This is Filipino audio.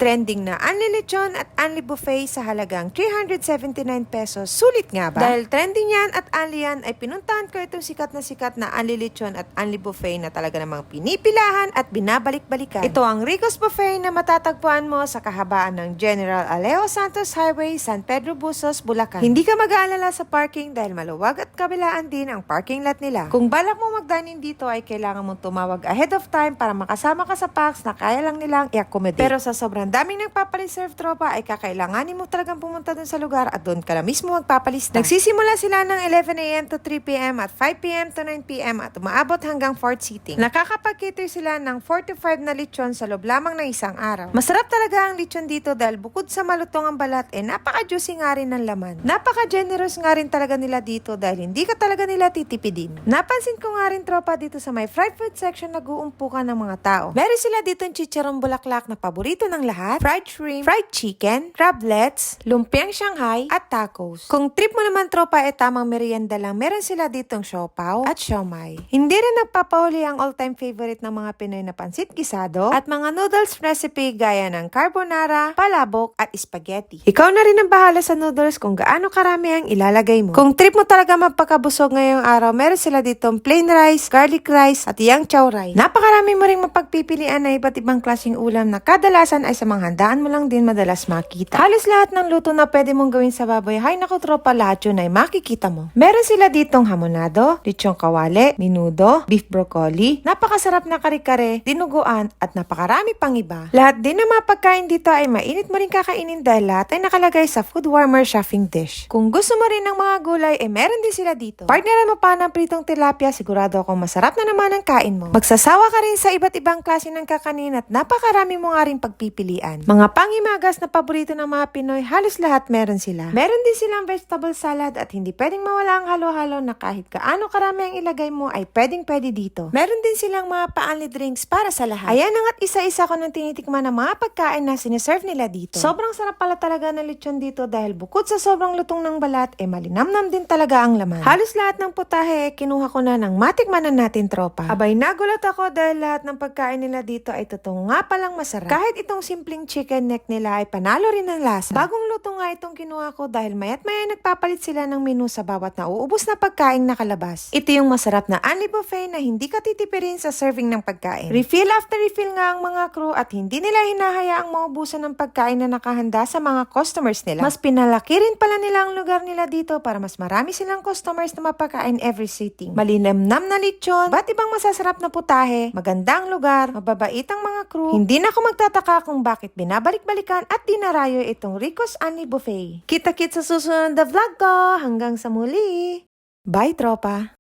Trending na Unli Lechon at Unli Buffet sa halagang 379 pesos. Sulit nga ba? Dahil trending yan at Unli yan, ay pinuntahan ko itong sikat na Unli Lechon at Unli Buffet na talaga namang pinipilahan at binabalik-balikan. Ito ang Rico's Buffet na matatagpuan mo sa kahabaan ng General Alejo Santos Highway, San Pedro Busos, Bulacan. Hindi ka mag-aalala sa parking dahil maluwag at kabilaan din ang parking lot nila. Kung balak mo mag-dining dito ay kailangan mong tumawag ahead of time para makasama ka sa packs na kaya lang nilang i-accommodate. Pero sa sobrang daming nagpapaliserve tropa ay kakailanganin mo talagang pumunta dun sa lugar at doon ka na mismo magpapalista. Nagsisimula sila ng 11 a.m. to 3 p.m. at 5 p.m. to 9 p.m. at umaabot hanggang 4 seating. Nakakapag-cater sila ng 4 to 5 na lechon sa loob lamang ng isang araw. Masarap talaga ang lechon dito dahil bukod sa malutong ang balat, napaka-juicy nga rin ng laman. Napaka-generous nga rin talaga nila dito dahil hindi ka talaga nila titipidin. Napansin ko nga rin tropa dito sa may fried food section nag-uumpukan ng mga tao. Meron sila dito yung chicharong bulaklak na paborito ng lahat, fried shrimp, fried chicken, crablets, lumpiang Shanghai, at tacos. Kung trip mo naman tropa tamang merienda lang, meron sila ditong siopaw at siomai. Hindi rin nagpapahuli ang all-time favorite ng mga Pinoy na pansit gisado at mga noodles recipe gaya ng carbonara, palabok, at spaghetti. Ikaw na rin ang bahala sa noodles kung gaano karami ang ilalagay mo. Kung trip mo talaga magpakabusog ngayong araw, meron sila ditong plain rice, garlic rice, at yang chow rice. Napakarami mo ring mapagpipilian na iba't ibang klaseng ulam na kadalasan ay sa mga handaan mo lang din madalas makita. Halos lahat ng luto na pwede mong gawin sa baboy, hay naku tropa, lahat yun ay makikita mo. Meron sila ditong hamonado, lechong kawali, minudo, beef broccoli, napakasarap na kare-kare, dinuguan, at napakarami pang iba. Lahat din ng mga pagkain dito ay mainit mo rin kakainin dahil lahat ay nakalagay sa food warmer shelving dish. Kung gusto mo rin ng mga gulay, meron din sila dito. Partneran mo pa ng pritong tilapia, sigurado akong masarap na naman ang kain mo. Magsasawa ka rin sa iba't ibang klase ng kakanin at napakarami mo nga rin pagpipilian. Mga pangimagas na paborito ng mga Pinoy, halos lahat meron sila. Meron din silang vegetable salad at hindi pwedeng mawala ang halo-halo na kahit gaano karami ang ilagay mo ay pwedeng-pwede dito. Meron din silang mga pa-only drinks para sa lahat. Ayan ang at isa-isa ko nang tinitikman ng mga pagkain na sineserve nila dito. Sobrang sarap pala talaga ng lechon dito dahil bukod sa sobrang lutong ng balat, malinamnam din talaga ang laman. Halos lahat ng putahe kinuha ko na ng matikmanan natin tropa. Abay, nagulat ako dahil lahat ng pagkain nila dito ay totoo nga palang masarap. Kahit itong simpleng chicken neck nila ay panalo rin ng lasa. Bagong luto nga itong kinuha ko dahil mayat maya nagpapalit sila ng menu sa bawat nauubos na pagkain nakalabas. Ito yung masarap na Unli Buffet na hindi ka titipirin sa serving ng pagkain. Refill after refill nga ang mga crew at hindi nila hinahayaang maubusan ng pagkain na nakahanda sa mga customers nila. Mas pinalaki rin pala nila ang lugar nila dito para mas marami silang customers na mapakain every sitting. Malinamnam na lechon, ba't ibang masasarap na putahe, magandang lugar, mababait ang mga crew. Hindi na ako magtataka kung bakit binabalik-balikan at dinarayo itong Rico's Unli Buffet. Kita-kits sa susunod na vlog ko. Hanggang sa muli. Bye tropa!